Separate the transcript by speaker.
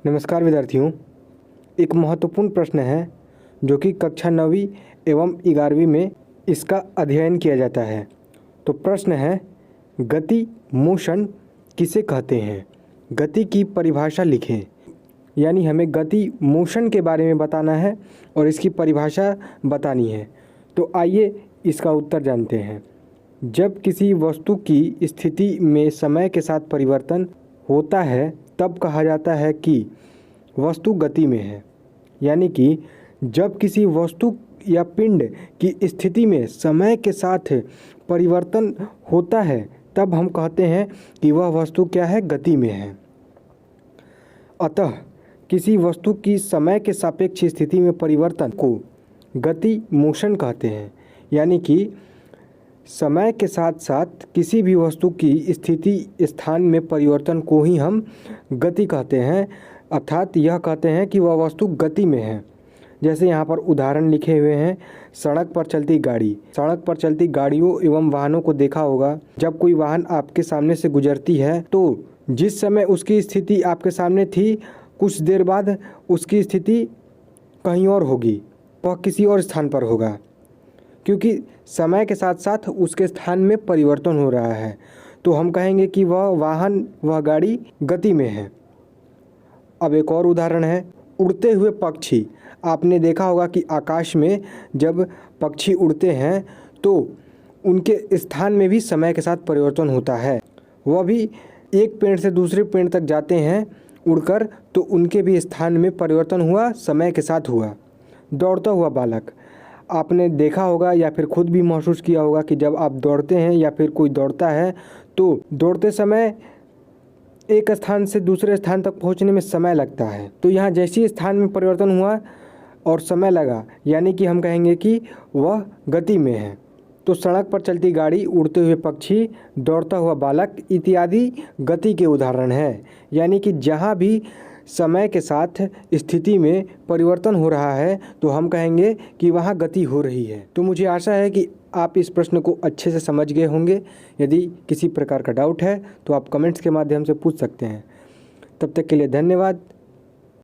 Speaker 1: नमस्कार विद्यार्थियों। एक महत्वपूर्ण प्रश्न है जो कि कक्षा 9वीं एवं 11वीं में इसका अध्ययन किया जाता है। तो प्रश्न है, गति मोशन किसे कहते हैं? गति की परिभाषा लिखें। यानी हमें गति मोशन के बारे में बताना है और इसकी परिभाषा बतानी है। तो आइए इसका उत्तर जानते हैं। जब किसी वस्तु की स्थिति में समय के साथ परिवर्तन होता है तब कहा जाता है कि वस्तु गति में है। यानी कि जब किसी वस्तु या पिंड की स्थिति में समय के साथ परिवर्तन होता है तब हम कहते हैं कि वह वस्तु क्या है, गति में है। अतः किसी वस्तु की समय के सापेक्ष स्थिति में परिवर्तन को गति मोशन कहते हैं। यानी कि समय के साथ साथ किसी भी वस्तु की स्थिति स्थान में परिवर्तन को ही हम गति कहते हैं। अर्थात यह कहते हैं कि वह वस्तु गति में है। जैसे यहाँ पर उदाहरण लिखे हुए हैं, सड़क पर चलती गाड़ी। सड़क पर चलती गाड़ियों एवं वाहनों को देखा होगा। जब कोई वाहन आपके सामने से गुजरती है तो जिस समय उसकी स्थिति आपके सामने थी, कुछ देर बाद उसकी स्थिति कहीं और होगी, वह किसी और स्थान पर होगा, क्योंकि समय के साथ साथ उसके स्थान में परिवर्तन हो रहा है। तो हम कहेंगे कि वह वाहन, वह गाड़ी गति में है। अब एक और उदाहरण है, उड़ते हुए पक्षी। आपने देखा होगा कि आकाश में जब पक्षी उड़ते हैं तो उनके स्थान में भी समय के साथ परिवर्तन होता है। वह भी एक पेड़ से दूसरे पेड़ तक जाते हैं उड़कर, तो उनके भी स्थान में परिवर्तन हुआ, समय के साथ हुआ। दौड़ता हुआ बालक। आपने देखा होगा या फिर खुद भी महसूस किया होगा कि जब आप दौड़ते हैं या फिर कोई दौड़ता है तो दौड़ते समय एक स्थान से दूसरे स्थान तक पहुंचने में समय लगता है। तो यहाँ जैसे ही स्थान में परिवर्तन हुआ और समय लगा, यानी कि हम कहेंगे कि वह गति में है। तो सड़क पर चलती गाड़ी, उड़ते हुए पक्षी, दौड़ता हुआ बालक इत्यादि गति के उदाहरण हैं। यानी कि जहाँ भी समय के साथ स्थिति में परिवर्तन हो रहा है तो हम कहेंगे कि वहाँ गति हो रही है। तो मुझे आशा है कि आप इस प्रश्न को अच्छे से समझ गए होंगे। यदि किसी प्रकार का डाउट है तो आप कमेंट्स के माध्यम से पूछ सकते हैं। तब तक के लिए धन्यवाद।